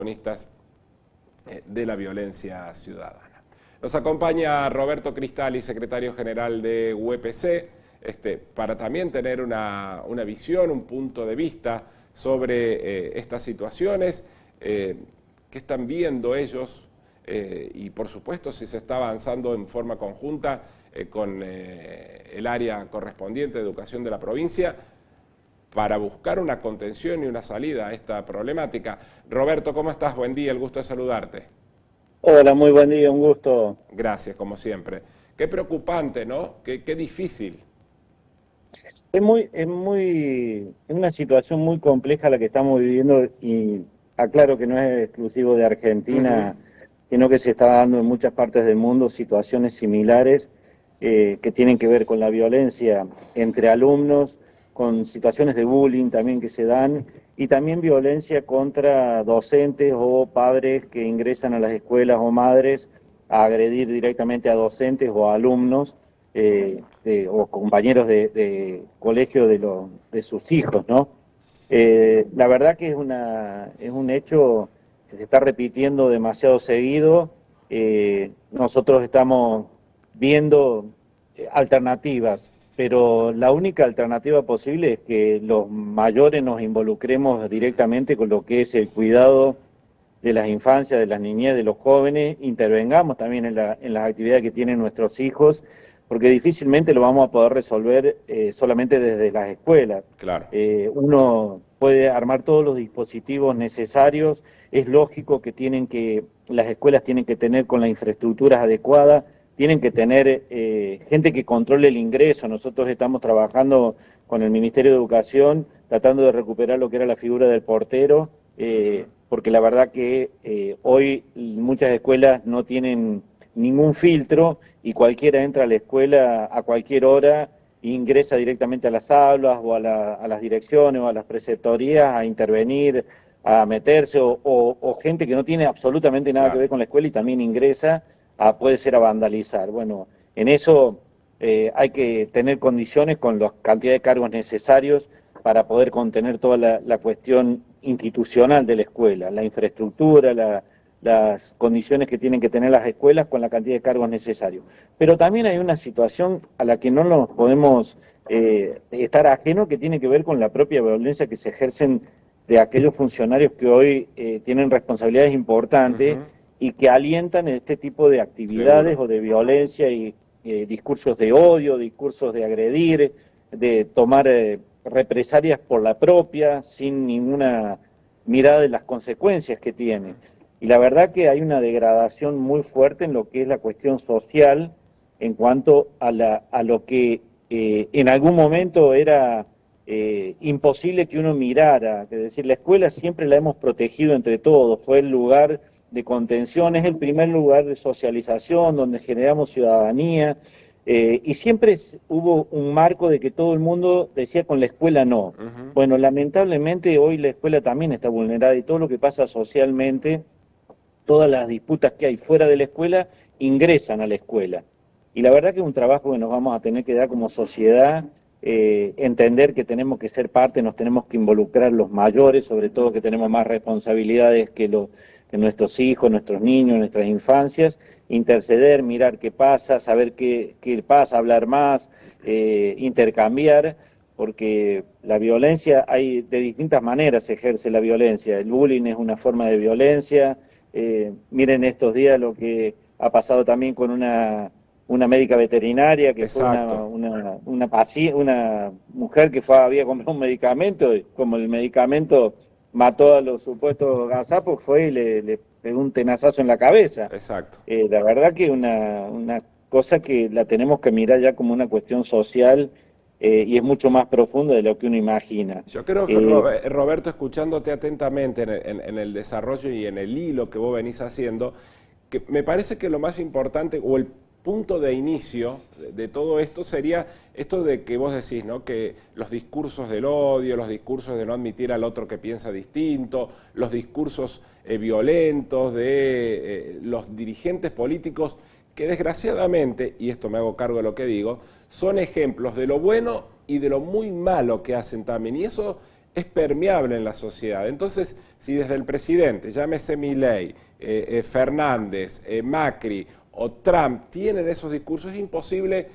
protagonistas de la violencia ciudadana. Nos acompaña Roberto Cristali, secretario general de UPC, para también tener una visión, un punto de vista sobre estas situaciones que están viendo ellos y por supuesto si se está avanzando en forma conjunta con el área correspondiente de educación de la provincia para buscar una contención y una salida a esta problemática. Roberto, ¿cómo estás? Buen día, el gusto de saludarte. Hola, muy buen día, un gusto. Gracias, como siempre. Qué preocupante, ¿no? Qué difícil. Es una situación muy compleja la que estamos viviendo y aclaro que no es exclusivo de Argentina, sino que se está dando en muchas partes del mundo situaciones similares que tienen que ver con la violencia entre alumnos, con situaciones de bullying también que se dan y también violencia contra docentes o padres que ingresan a las escuelas o madres a agredir directamente a docentes o a alumnos o compañeros de colegio de sus hijos, ¿no? La verdad que es un hecho que se está repitiendo demasiado seguido. Nosotros estamos viendo alternativas, pero la única alternativa posible es que los mayores nos involucremos directamente con lo que es el cuidado de las infancias, de las niñez, de los jóvenes, intervengamos también en las actividades que tienen nuestros hijos, porque difícilmente lo vamos a poder resolver solamente desde las escuelas. Claro. Uno puede armar todos los dispositivos necesarios, es lógico que las escuelas tienen que tener con las infraestructuras adecuadas, tienen que tener gente que controle el ingreso. Nosotros estamos trabajando con el Ministerio de Educación, tratando de recuperar lo que era la figura del portero, porque la verdad que hoy muchas escuelas no tienen ningún filtro y cualquiera entra a la escuela a cualquier hora e ingresa directamente a las aulas o a las direcciones o a las preceptorías a intervenir, a meterse, o gente que no tiene absolutamente nada que ver con la escuela y también ingresa, puede ser a vandalizar. Bueno, en eso hay que tener condiciones con la cantidad de cargos necesarios para poder contener toda la cuestión institucional de la escuela, la infraestructura, las condiciones que tienen que tener las escuelas con la cantidad de cargos necesarios. Pero también hay una situación a la que no nos podemos estar ajenos, que tiene que ver con la propia violencia que se ejercen de aquellos funcionarios que hoy tienen responsabilidades importantes y que alientan este tipo de actividades o de violencia y discursos de odio, discursos de agredir, de tomar represalias por la propia, sin ninguna mirada de las consecuencias que tiene. Y la verdad que hay una degradación muy fuerte en lo que es la cuestión social en cuanto a lo que en algún momento era imposible que uno mirara. Es decir, la escuela siempre la hemos protegido entre todos, fue el lugar de contención, es el primer lugar de socialización donde generamos ciudadanía, y siempre hubo un marco de que todo el mundo decía con la escuela no. Bueno, lamentablemente hoy la escuela también está vulnerada y todo lo que pasa socialmente, todas las disputas que hay fuera de la escuela ingresan a la escuela. Y la verdad que es un trabajo que nos vamos a tener que dar como sociedad, entender que tenemos que ser parte, nos tenemos que involucrar los mayores, sobre todo que tenemos más responsabilidades que nuestros hijos, nuestros niños, nuestras infancias, interceder, mirar qué pasa, saber qué pasa, hablar más, intercambiar, porque la violencia hay de distintas maneras se ejerce la violencia. El bullying es una forma de violencia. Miren estos días lo que ha pasado también con una médica veterinaria que fue una mujer que había comprado un medicamento y como el medicamento mató a los supuestos gazapos, fue y le pegó un tenazazo en la cabeza. Exacto. La verdad que una cosa que la tenemos que mirar ya como una cuestión social y es mucho más profunda de lo que uno imagina. Yo creo que, Roberto, escuchándote atentamente en el desarrollo y en el hilo que vos venís haciendo, que me parece que lo más importante, o el punto de inicio de todo esto sería esto de que vos decís, ¿no? Que los discursos del odio, los discursos de no admitir al otro que piensa distinto, los discursos violentos de los dirigentes políticos que desgraciadamente, y esto me hago cargo de lo que digo, son ejemplos de lo bueno y de lo muy malo que hacen también. Y eso es permeable en la sociedad. Entonces, si desde el presidente, llámese Milei, Fernández, Macri o Trump, tienen esos discursos, es imposible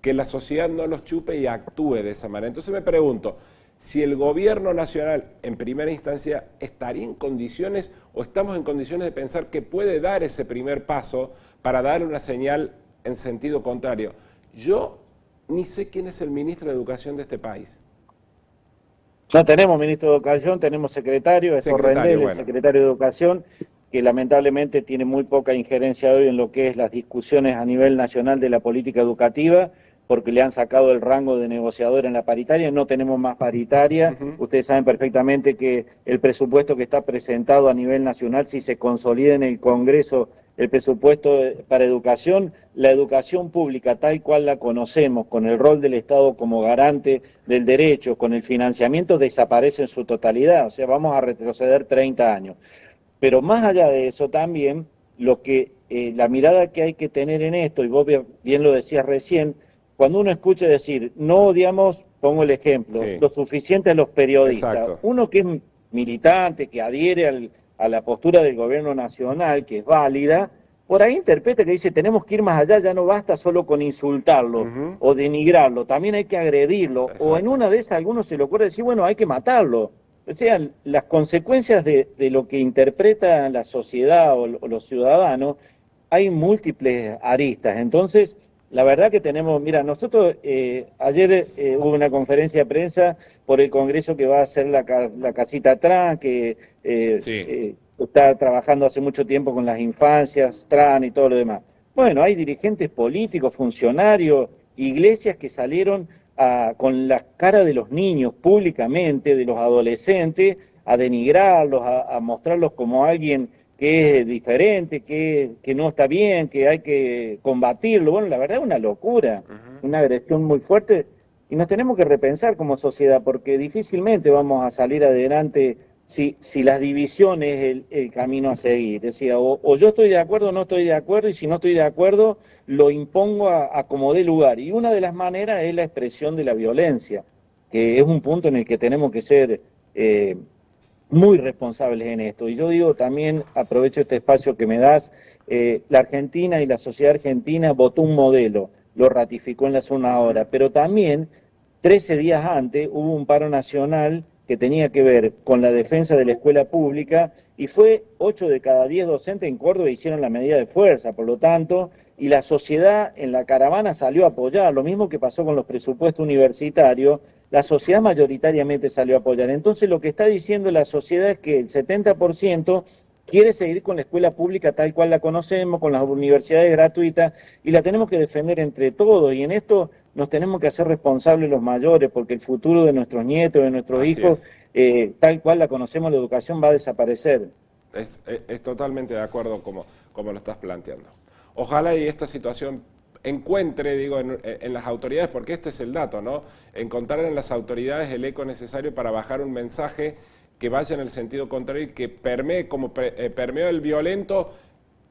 que la sociedad no los chupe y actúe de esa manera. Entonces me pregunto, si el gobierno nacional, en primera instancia, estaría en condiciones o estamos en condiciones de pensar que puede dar ese primer paso para dar una señal en sentido contrario. Yo ni sé quién es el ministro de Educación de este país. No tenemos ministro de Educación, tenemos secretario, es Rendel, el secretario de Educación, que lamentablemente tiene muy poca injerencia hoy en lo que es las discusiones a nivel nacional de la política educativa, porque le han sacado el rango de negociador en la paritaria, no tenemos más paritaria. Ustedes saben perfectamente que el presupuesto que está presentado a nivel nacional, si se consolida en el Congreso el presupuesto para educación, la educación pública tal cual la conocemos, con el rol del Estado como garante del derecho, con el financiamiento, desaparece en su totalidad, o sea, vamos a retroceder 30 años. Pero más allá de eso también, lo que la mirada que hay que tener en esto, y vos bien lo decías recién, cuando uno escucha decir, no odiamos, pongo el ejemplo, lo suficiente a los periodistas. Exacto. Uno que es militante, que adhiere a la postura del gobierno nacional, que es válida, por ahí interpreta que dice, tenemos que ir más allá, ya no basta solo con insultarlo o denigrarlo, también hay que agredirlo. Exacto. O en una de esas a algunos se le ocurre decir, bueno, hay que matarlo. O sea, las consecuencias de lo que interpreta la sociedad o los ciudadanos, hay múltiples aristas. Entonces, la verdad que tenemos, mira, nosotros ayer hubo una conferencia de prensa por el Congreso que va a hacer la casita trans, que está trabajando hace mucho tiempo con las infancias trans y todo lo demás. Bueno, hay dirigentes políticos, funcionarios, iglesias que salieron con la cara de los niños públicamente, de los adolescentes, a denigrarlos, a mostrarlos como alguien que es diferente, que no está bien, que hay que combatirlo. Bueno, la verdad es una locura, una agresión muy fuerte, y nos tenemos que repensar como sociedad, porque difícilmente vamos a salir adelante si las divisiones es el camino a seguir. Decía, o yo estoy de acuerdo o no estoy de acuerdo, y si no estoy de acuerdo, lo impongo a como dé lugar. Y una de las maneras es la expresión de la violencia, que es un punto en el que tenemos que ser muy responsables en esto. Y yo digo también, aprovecho este espacio que me das, la Argentina y la sociedad argentina votó un modelo, lo ratificó en la zona hora, pero también 13 días antes hubo un paro nacional que tenía que ver con la defensa de la escuela pública, y fue 8 de cada 10 docentes en Córdoba hicieron la medida de fuerza, por lo tanto, y la sociedad en la caravana salió a apoyar, lo mismo que pasó con los presupuestos universitarios, la sociedad mayoritariamente salió a apoyar. Entonces lo que está diciendo la sociedad es que el 70% quiere seguir con la escuela pública tal cual la conocemos, con las universidades gratuitas, y la tenemos que defender entre todos, y en esto nos tenemos que hacer responsables los mayores, porque el futuro de nuestros nietos, de nuestros hijos, tal cual la conocemos, la educación va a desaparecer. Es totalmente de acuerdo como lo estás planteando. Ojalá y esta situación encuentre, digo, en las autoridades, porque este es el dato, ¿no? Encontrar en las autoridades el eco necesario para bajar un mensaje que vaya en el sentido contrario y que permee, como permeó el violento,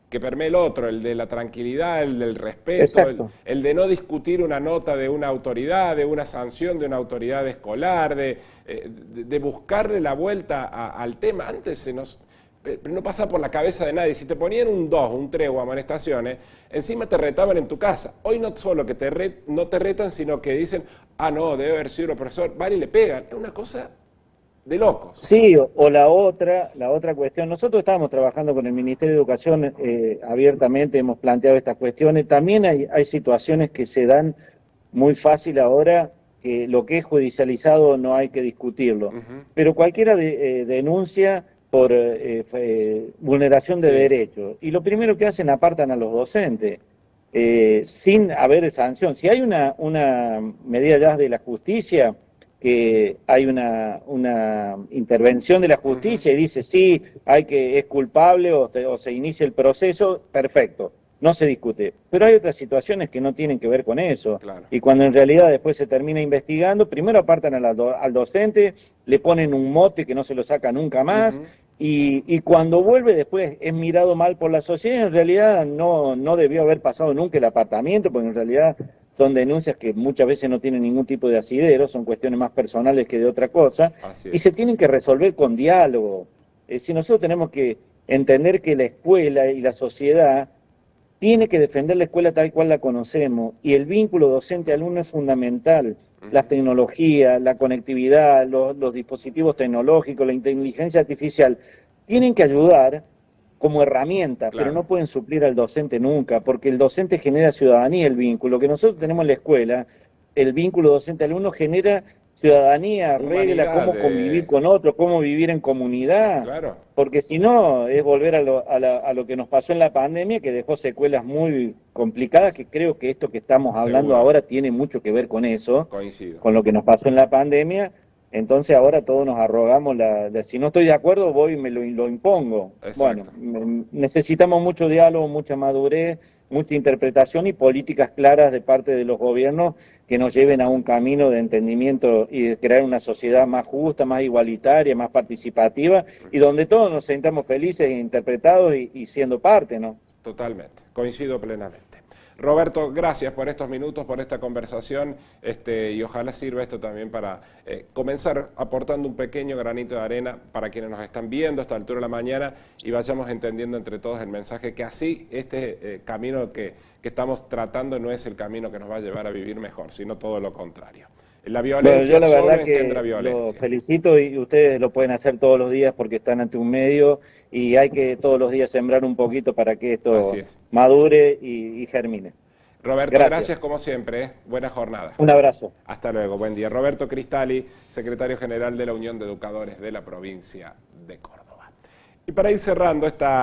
que permee el otro, el de la tranquilidad, el del respeto, el de no discutir una nota de una autoridad, de una sanción de una autoridad escolar, de buscarle la vuelta al tema. Antes no pasa por la cabeza de nadie. Si te ponían un 2, un 3 o amonestaciones, encima te retaban en tu casa. Hoy no solo que no te retan, sino que dicen, no, debe haber sido el profesor, van y le pegan. Es una cosa de locos. Sí, o la otra cuestión, nosotros estamos trabajando con el Ministerio de Educación abiertamente, hemos planteado estas cuestiones. También hay situaciones que se dan muy fácil ahora, que lo que es judicializado no hay que discutirlo. Pero cualquiera denuncia por vulneración de derechos. Y lo primero que hacen, apartan a los docentes, sin haber sanción. Si hay una medida ya de la justicia, que hay una intervención de la justicia y dice, sí, es culpable o se inicia el proceso, perfecto, no se discute. Pero hay otras situaciones que no tienen que ver con eso. Claro. Y cuando en realidad después se termina investigando, primero apartan al docente, le ponen un mote que no se lo saca nunca más, y cuando vuelve después es mirado mal por la sociedad. En realidad no debió haber pasado nunca el apartamiento, porque en realidad son denuncias que muchas veces no tienen ningún tipo de asidero, son cuestiones más personales que de otra cosa, y se tienen que resolver con diálogo. Si nosotros tenemos que entender que la escuela y la sociedad tiene que defender la escuela tal cual la conocemos, y el vínculo docente-alumno es fundamental. Las tecnologías, la conectividad, los dispositivos tecnológicos, la inteligencia artificial, tienen que ayudar como herramienta, Claro. pero no pueden suplir al docente nunca, porque el docente genera ciudadanía, el vínculo que nosotros tenemos en la escuela, el vínculo docente-alumno genera ciudadanía, regla, cómo convivir con otros, cómo vivir en comunidad, Claro. porque si no es volver a lo que nos pasó en la pandemia, que dejó secuelas muy complicadas, que creo que esto que estamos hablando ahora tiene mucho que ver con eso, Coincido. con lo que nos pasó en la pandemia. Entonces ahora todos nos arrogamos si no estoy de acuerdo voy y lo impongo. Exacto. Bueno, necesitamos mucho diálogo, mucha madurez, mucha interpretación y políticas claras de parte de los gobiernos que nos lleven a un camino de entendimiento y de crear una sociedad más justa, más igualitaria, más participativa y donde todos nos sentamos felices, interpretados y siendo parte, ¿no? Totalmente, coincido plenamente. Roberto, gracias por estos minutos, por esta conversación, y ojalá sirva esto también para comenzar aportando un pequeño granito de arena para quienes nos están viendo a esta altura de la mañana y vayamos entendiendo entre todos el mensaje que así este camino que estamos tratando no es el camino que nos va a llevar a vivir mejor, sino todo lo contrario. La violencia bueno, yo la solo verdad engendra que violencia. los felicito y ustedes lo pueden hacer todos los días porque están ante un medio y hay que todos los días sembrar un poquito para que esto madure y germine. Roberto, gracias como siempre. Buena jornada. Un abrazo. Hasta luego, buen día. Roberto Cristali, secretario general de la Unión de Educadores de la provincia de Córdoba. Y para ir cerrando esta